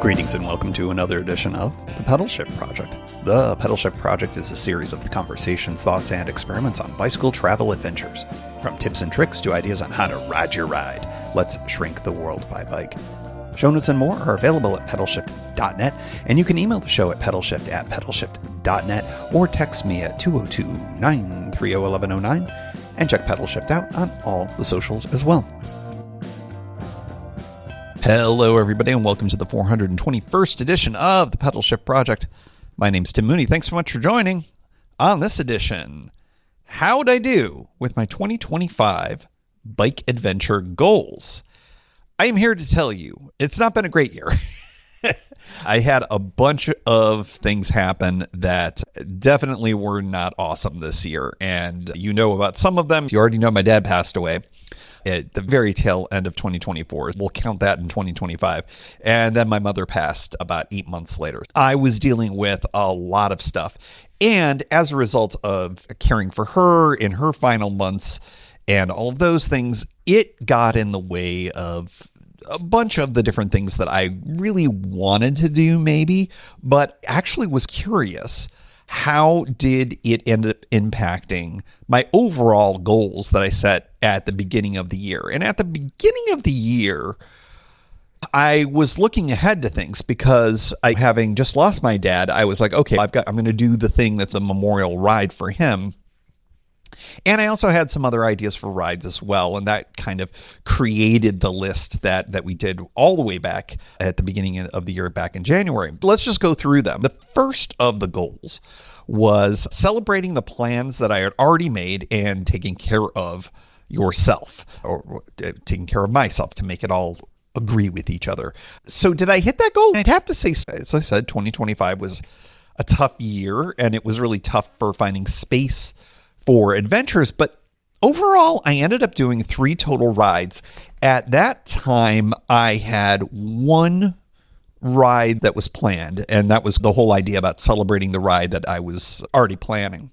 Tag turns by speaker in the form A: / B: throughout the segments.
A: Greetings and welcome to another edition of The Pedal Shift Project. The Pedal Shift Project is a series of conversations, thoughts, and experiments on bicycle travel adventures. From tips and tricks to ideas on how to ride your ride, let's shrink the world by bike. Show notes and more are available at pedalshift.net, and you can email the show at pedalshift@pedalshift.net or text me at 202-930-1109 and check Pedal Shift out on all the socials as well. Hello, everybody, and welcome to the 421st edition of the Pedal Shift Project. My name's Tim Mooney. Thanks so much for joining. On this edition, how'd I do with my 2025 bike adventure goals? I am here to tell you, it's not been a great year. I had a bunch of things happen that definitely were not awesome this year, and you know about some of them. You already know my dad passed away at the very tail end of 2024. We'll count that in 2025. And then my mother passed about 8 months later. I was dealing with a lot of stuff. And as a result of caring for her in her final months and all of those things, it got in the way of a bunch of the different things that I really wanted to do maybe, but actually was curious. How did it end up impacting my overall goals that I set at the beginning of the year? And at the beginning of the year, I was looking ahead to things because having just lost my dad, I was like, okay, I'm going to do the thing that's a memorial ride for him. And I also had some other ideas for rides as well, and that kind of created the list that we did all the way back at the beginning of the year back in January. Let's just go through them. The first of the goals was celebrating the plans that I had already made and taking care of yourself, or taking care of myself to make it all agree with each other. So did I hit that goal? I'd have to say, as I said, 2025 was a tough year, and it was really tough for finding space for adventures, but overall, I ended up doing 3 total rides. At that time, I had 1 ride that was planned, and that was the whole idea about celebrating the ride that I was already planning.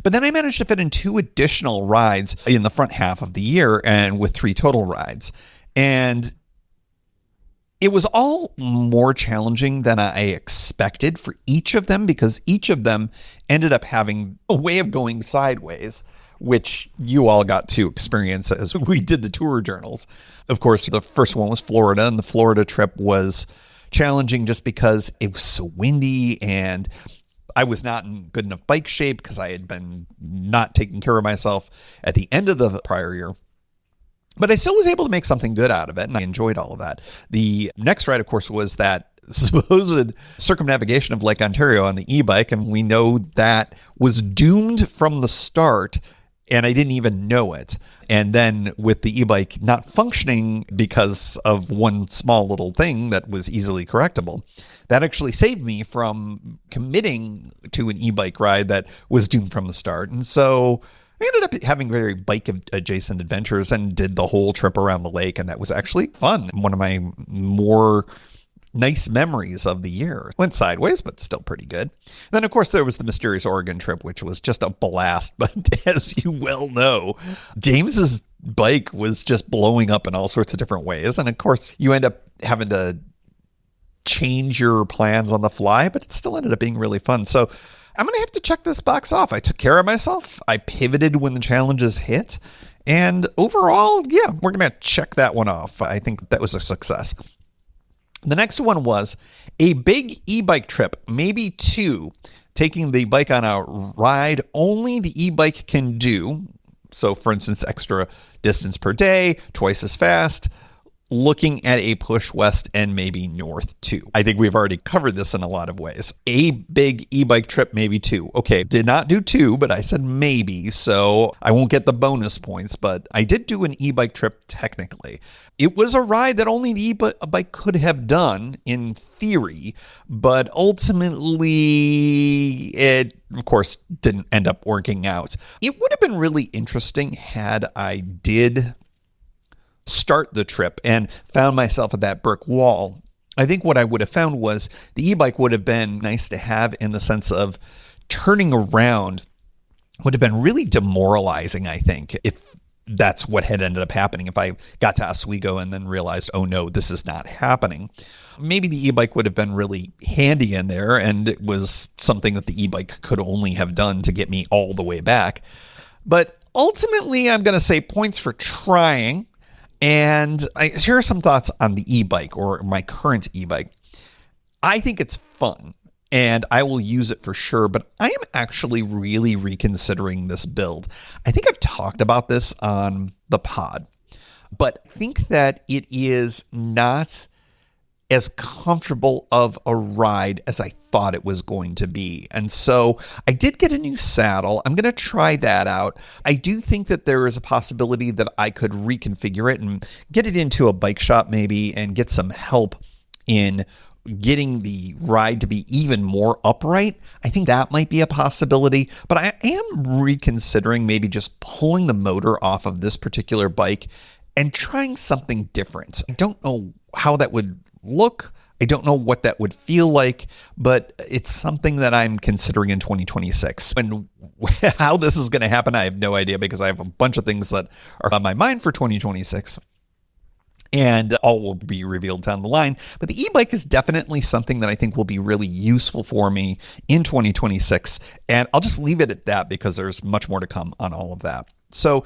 A: But then I managed to fit in 2 additional rides in the front half of the year, and with 3 total rides. And it was all more challenging than I expected for each of them, because each of them ended up having a way of going sideways, which you all got to experience as we did the tour journals. Of course, the first one was Florida, and the Florida trip was challenging just because it was so windy and I was not in good enough bike shape because I had been not taking care of myself at the end of the prior year. But I still was able to make something good out of it, and I enjoyed all of that. The next ride, of course, was that supposed circumnavigation of Lake Ontario on the e-bike, and we know that was doomed from the start, and I didn't even know it. And then with the e-bike not functioning because of one small little thing that was easily correctable, that actually saved me from committing to an e-bike ride that was doomed from the start. And so I ended up having very bike-adjacent adventures and did the whole trip around the lake, and that was actually fun. One of my more nice memories of the year. Went sideways, but still pretty good. Then, of course, there was the mysterious Oregon trip, which was just a blast. But as you well know, James's bike was just blowing up in all sorts of different ways. And, of course, you end up having to change your plans on the fly, but it still ended up being really fun. So I'm going to have to check this box off. I took care of myself. I pivoted when the challenges hit. And overall, yeah, we're going to check that one off. I think that was a success. The next one was a big e-bike trip, maybe 2, taking the bike on a ride only the e-bike can do. So, for instance, extra distance per day, twice as fast, looking at a push west and maybe north too. I think we've already covered this in a lot of ways. A big e-bike trip, maybe 2. Okay, did not do 2, but I said maybe, so I won't get the bonus points, but I did do an e-bike trip technically. It was a ride that only the e-bike could have done in theory, but ultimately it, of course, didn't end up working out. It would have been really interesting had I did start the trip and found myself at that brick wall. I think what I would have found was the e-bike would have been nice to have in the sense of turning around would have been really demoralizing, I think, if that's what had ended up happening. If I got to Oswego and then realized, oh no, this is not happening, maybe the e-bike would have been really handy in there, and it was something that the e-bike could only have done to get me all the way back. But ultimately, I'm going to say points for trying. And here are some thoughts on the e-bike, or my current e-bike. I think it's fun, and I will use it for sure, but I am actually really reconsidering this build. I think I've talked about this on the pod, but I think that it is not as comfortable of a ride as I thought it was going to be. And so I did get a new saddle. I'm going to try that out. I do think that there is a possibility that I could reconfigure it and get it into a bike shop maybe and get some help in getting the ride to be even more upright. I think that might be a possibility, but I am reconsidering maybe just pulling the motor off of this particular bike and trying something different. I don't know how that would look. I don't know what that would feel like, but it's something that I'm considering in 2026. And how this is going to happen, I have no idea, because I have a bunch of things that are on my mind for 2026. And all will be revealed down the line. But the e-bike is definitely something that I think will be really useful for me in 2026. And I'll just leave it at that because there's much more to come on all of that. So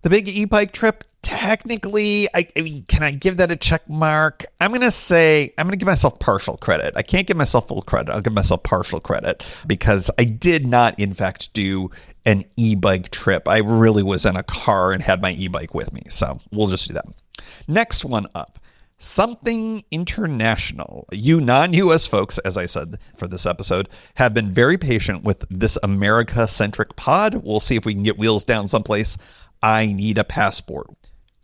A: the big e-bike trip, technically, I mean, can I give that a check mark? I'm going to give myself partial credit. I can't give myself full credit. I'll give myself partial credit because I did not, in fact, do an e-bike trip. I really was in a car and had my e-bike with me. So we'll just do that. Next one up, something international. You non-US folks, as I said for this episode, have been very patient with this America-centric pod. We'll see if we can get wheels down someplace. I need a passport.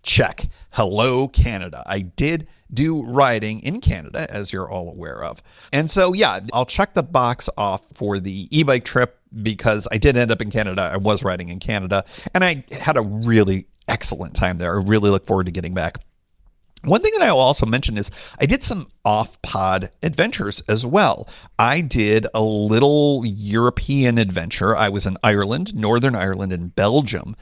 A: Check. Hello, Canada. I did do riding in Canada, as you're all aware of. And so, yeah, I'll check the box off for the e-bike trip because I did end up in Canada. I was riding in Canada, and I had a really excellent time there. I really look forward to getting back. One thing that I will also mention is I did some off-pod adventures as well. I did a little European adventure. I was in Ireland, Northern Ireland, and Belgium.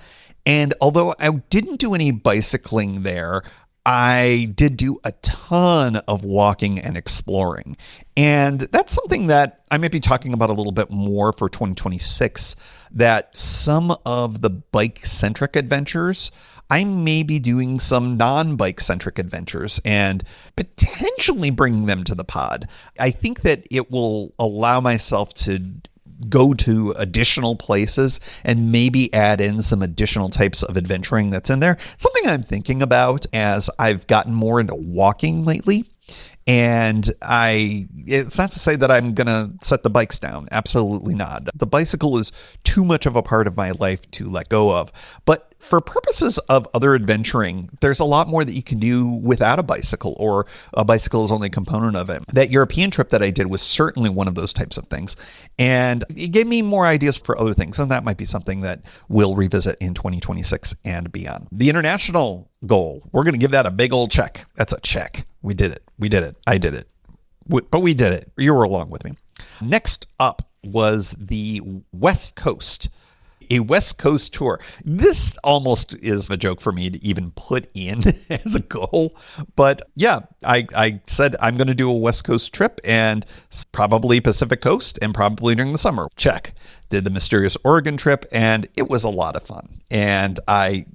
A: And although I didn't do any bicycling there, I did do a ton of walking and exploring. And that's something that I might be talking about a little bit more for 2026, that some of the bike-centric adventures, I may be doing some non-bike-centric adventures and potentially bringing them to the pod. I think that it will allow myself to go to additional places and maybe add in some additional types of adventuring that's in there. Something I'm thinking about as I've gotten more into walking lately. And it's not to say that I'm going to set the bikes down. Absolutely not. The bicycle is too much of a part of my life to let go of. But for purposes of other adventuring, there's a lot more that you can do without a bicycle, or a bicycle is only a component of it. That European trip that I did was certainly one of those types of things. And it gave me more ideas for other things. And that might be something that we'll revisit in 2026 and beyond. The international goal, we're going to give that a big old check. That's a check. We did it. We did it. I did it. But we did it. You were along with me. Next up was the West Coast. A West Coast tour. This almost is a joke for me to even put in as a goal. But yeah, I said I'm going to do a West Coast trip, and probably Pacific Coast, and probably during the summer. Check. Did the mysterious Oregon trip, and it was a lot of fun. And I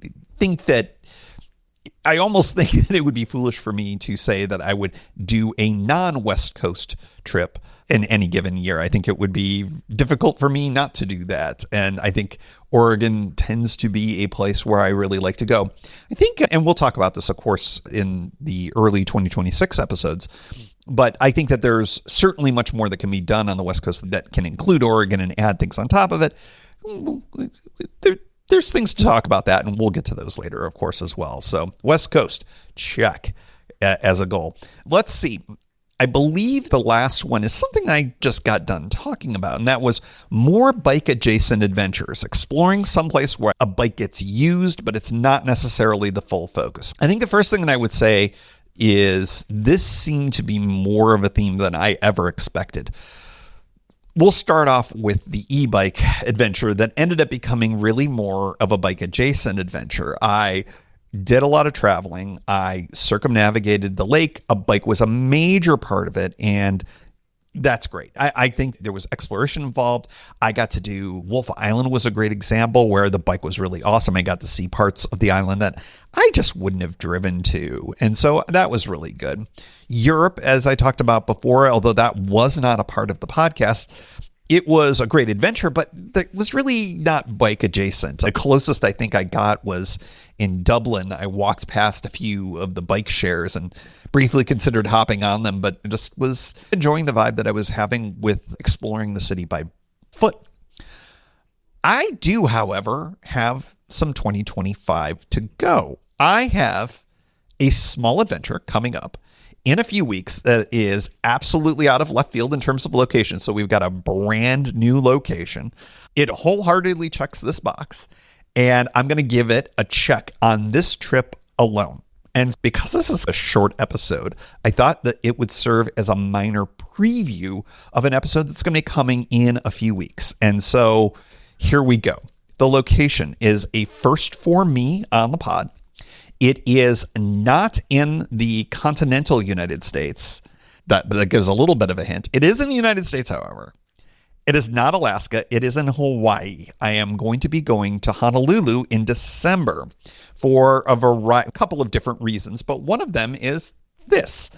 A: almost think that it would be foolish for me to say that I would do a non-West Coast trip in any given year. I think it would be difficult for me not to do that. And I think Oregon tends to be a place where I really like to go. I think, and we'll talk about this, of course, in the early 2026 episodes, but I think that there's certainly much more that can be done on the West Coast that can include Oregon and add things on top of it. There's things to talk about that, and we'll get to those later, of course, as well. So West Coast, check as a goal. Let's see. I believe the last one is something I just got done talking about, and that was more bike-adjacent adventures, exploring someplace where a bike gets used, but it's not necessarily the full focus. I think the first thing that I would say is this seemed to be more of a theme than I ever expected. We'll start off with the e-bike adventure that ended up becoming really more of a bike adjacent adventure. I did a lot of traveling. I circumnavigated the lake. A bike was a major part of it, and that's great. I think there was exploration involved. I got to do Wolf Island was a great example where the bike was really awesome. I got to see parts of the island that I just wouldn't have driven to. And so that was really good. Europe, as I talked about before, although that was not a part of the podcast, it was a great adventure, but that was really not bike adjacent. The closest I think I got was in Dublin. I walked past a few of the bike shares and briefly considered hopping on them, but just was enjoying the vibe that I was having with exploring the city by foot. I do, however, have some 2025 to go. I have a small adventure coming up in a few weeks that is absolutely out of left field in terms of location. So we've got a brand new location. It wholeheartedly checks this box, and I'm going to give it a check on this trip alone. And because this is a short episode, I thought that it would serve as a minor preview of an episode that's going to be coming in a few weeks. And so here we go. The location is a first for me on the pod. It is not in the continental United States. That gives a little bit of a hint. It is in the United States, however. It is not Alaska. It is in Hawaii. I am going to be going to Honolulu in December for a couple of different reasons, but one of them is this.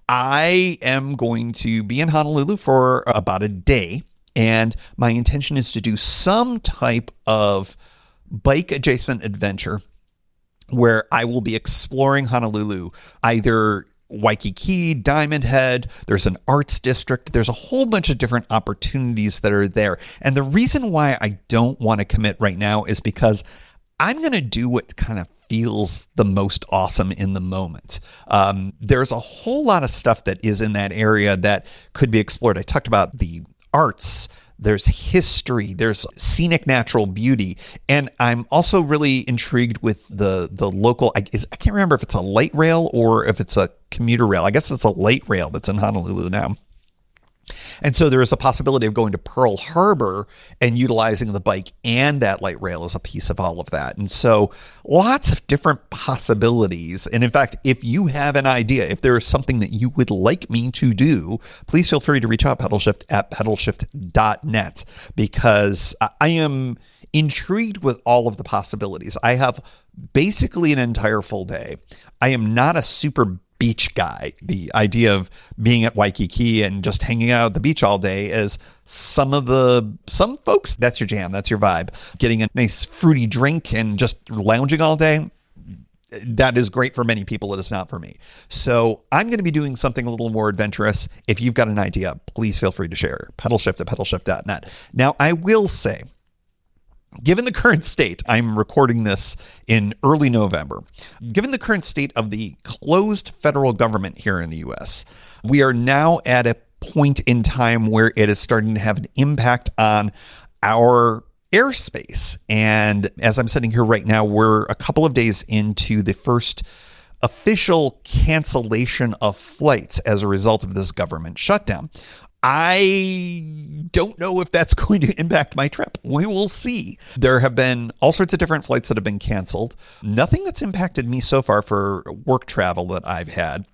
A: I am going to be in Honolulu for about a day, and my intention is to do some type of bike adjacent adventure where I will be exploring Honolulu, either Waikiki, Diamond Head, there's an arts district, there's a whole bunch of different opportunities that are there. And the reason why I don't want to commit right now is because I'm going to do what kind of feels the most awesome in the moment. There's a whole lot of stuff that is in that area that could be explored. I talked about the arts, there's history, there's scenic natural beauty, and I'm also really intrigued with the local, I can't remember if it's a light rail or if it's a commuter rail. I guess it's a light rail that's in Honolulu now. And so there is a possibility of going to Pearl Harbor and utilizing the bike and that light rail as a piece of all of that. And so lots of different possibilities. And in fact, if you have an idea, if there is something that you would like me to do, please feel free to reach out pedalshift@pedalshift.net, because I am intrigued with all of the possibilities. I have basically an entire full day. I am not a super beach guy. The idea of being at Waikiki and just hanging out at the beach all day is some folks, that's your jam, that's your vibe. Getting a nice fruity drink and just lounging all day, that is great for many people. It is not for me. So I'm going to be doing something a little more adventurous. If you've got an idea, please feel free to share. pedalshift@pedalshift.net. Now, I will say, given the current state, I'm recording this in early November. Given the current state of the closed federal government here in the U.S., we are now at a point in time where it is starting to have an impact on our airspace. And as I'm sitting here right now, we're a couple of days into the first official cancellation of flights as a result of this government shutdown. I don't know if that's going to impact my trip. We will see. There have been all sorts of different flights that have been canceled. Nothing that's impacted me so far for work travel that I've had.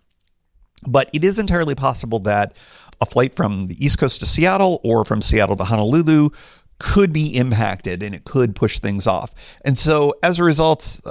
A: But it is entirely possible that a flight from the East Coast to Seattle or from Seattle to Honolulu could be impacted, and it could push things off. And so as a result,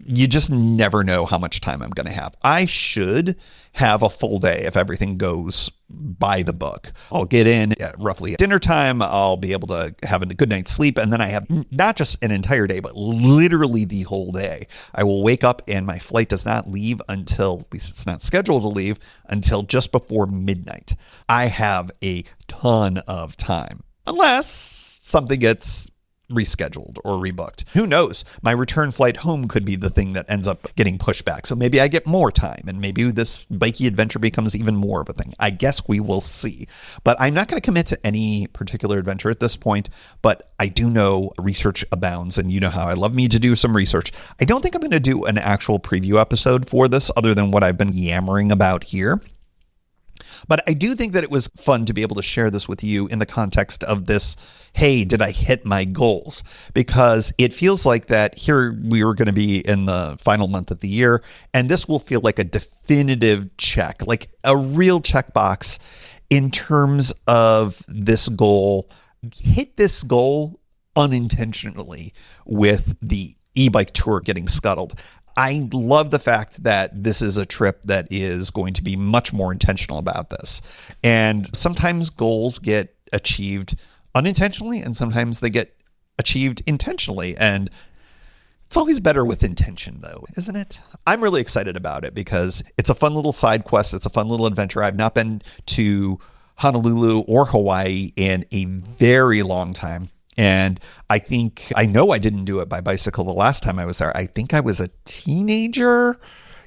A: you just never know how much time I'm going to have. I should have a full day if everything goes by the book. I'll get in at roughly dinner time. I'll be able to have a good night's sleep. And then I have not just an entire day, but literally the whole day. I will wake up and my flight does not leave until, at least it's not scheduled to leave, until just before midnight. I have a ton of time. Unless something gets rescheduled or rebooked. Who knows? My return flight home could be the thing that ends up getting pushed back. So maybe I get more time and maybe this bikey adventure becomes even more of a thing. I guess we will see. But I'm not going to commit to any particular adventure at this point, but I do know research abounds, and you know how I love me to do some research. I don't think I'm going to do an actual preview episode for this other than what I've been yammering about here. But I do think that it was fun to be able to share this with you in the context of this, hey, did I hit my goals? Because it feels like that here we were going to be in the final month of the year, and this will feel like a definitive check, like a real checkbox in terms of this goal. Hit this goal unintentionally with the e-bike tour getting scuttled. I love the fact that this is a trip that is going to be much more intentional about this. And sometimes goals get achieved unintentionally, and sometimes they get achieved intentionally. And it's always better with intention, though, isn't it? I'm really excited about it because it's a fun little side quest. It's a fun little adventure. I've not been to Honolulu or Hawaii in a very long time. And I know I didn't do it by bicycle the last time I was there. I think I was a teenager.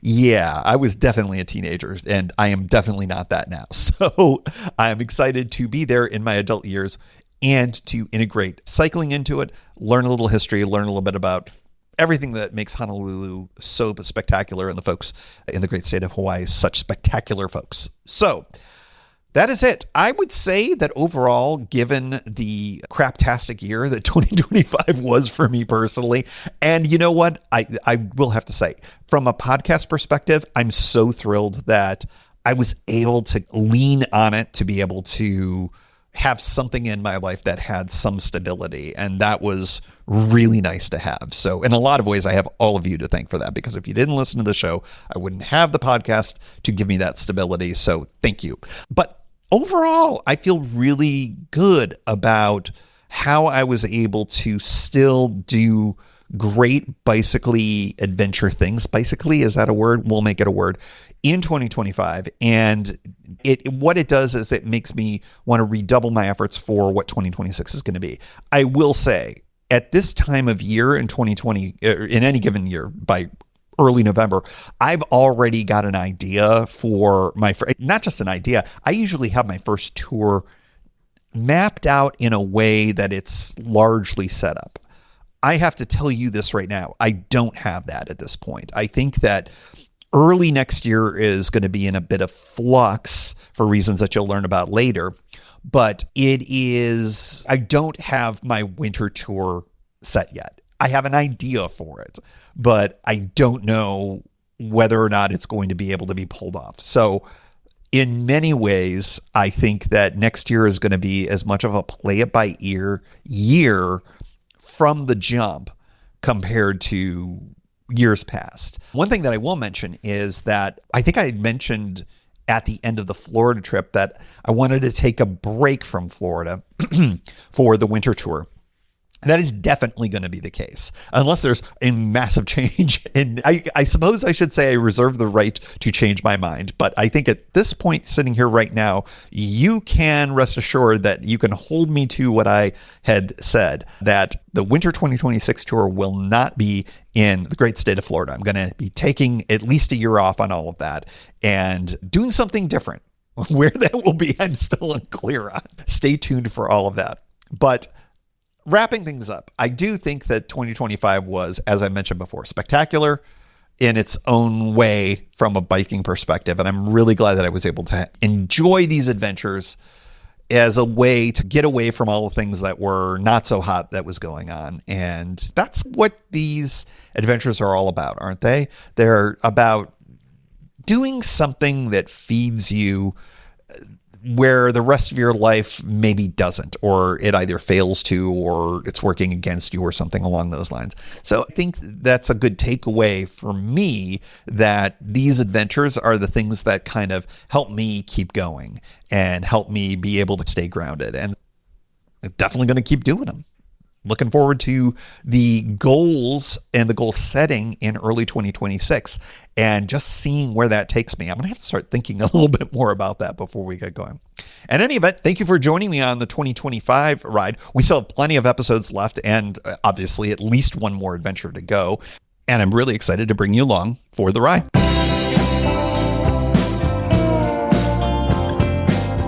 A: Yeah, I was definitely a teenager, and I am definitely not that now. So I'm excited to be there in my adult years and to integrate cycling into it, learn a little history, learn a little bit about everything that makes Honolulu so spectacular and the folks in the great state of Hawaii such spectacular folks. So that is it. I would say that overall, given the craptastic year that 2025 was for me personally, and you know what? I will have to say, from a podcast perspective, I'm so thrilled that I was able to lean on it to be able to have something in my life that had some stability. And that was really nice to have. So in a lot of ways, I have all of you to thank for that, because if you didn't listen to the show, I wouldn't have the podcast to give me that stability. So thank you. But overall, I feel really good about how I was able to still do great bicycly adventure things. Bicycly, is that a word? We'll make it a word in 2025. And what it does is it makes me want to redouble my efforts for what 2026 is going to be. I will say, at this time of year in 2020, in any given year, by early November, I've already got an idea for not just an idea. I usually have my first tour mapped out in a way that it's largely set up. I have to tell you this right now. I don't have that at this point. I think that early next year is going to be in a bit of flux for reasons that you'll learn about later. But I don't have my winter tour set yet. I have an idea for it, but I don't know whether or not it's going to be able to be pulled off. So in many ways, I think that next year is going to be as much of a play it by ear year from the jump compared to years past. One thing that I will mention is that I think I had mentioned at the end of the Florida trip that I wanted to take a break from Florida for the winter tour. That is definitely going to be the case, unless there's a massive change. And I suppose I should say I reserve the right to change my mind. But I think at this point, sitting here right now, you can rest assured that you can hold me to what I had said, that the winter 2026 tour will not be in the great state of Florida. I'm going to be taking at least a year off on all of that and doing something different. Where that will be, I'm still unclear on. Stay tuned for all of that. But wrapping things up, I do think that 2025 was, as I mentioned before, spectacular in its own way from a biking perspective. And I'm really glad that I was able to enjoy these adventures as a way to get away from all the things that were not so hot that was going on. And that's what these adventures are all about, aren't they? They're about doing something that feeds you where the rest of your life maybe doesn't, or it either fails to, or it's working against you, or something along those lines. So I think that's a good takeaway for me, that these adventures are the things that kind of help me keep going and help me be able to stay grounded. And definitely going to keep doing them. Looking forward to the goals and the goal setting in early 2026 and just seeing where that takes me. I'm going to have to start thinking a little bit more about that before we get going. In any event, thank you for joining me on the 2025 ride. We still have plenty of episodes left and obviously at least one more adventure to go. And I'm really excited to bring you along for the ride.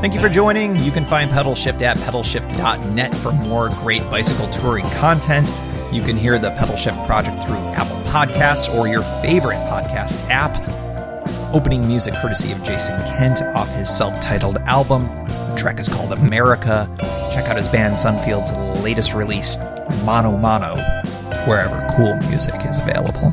A: Thank you for joining. You can find Pedal Shift at pedalshift.net for more great bicycle touring content. You can hear the Pedal Shift project through Apple Podcasts or your favorite podcast app.
B: Opening music courtesy of Jason Kent off his self-titled album. The track is called America. Check out his band Sunfield's latest release, Mono Mono, wherever cool music is available.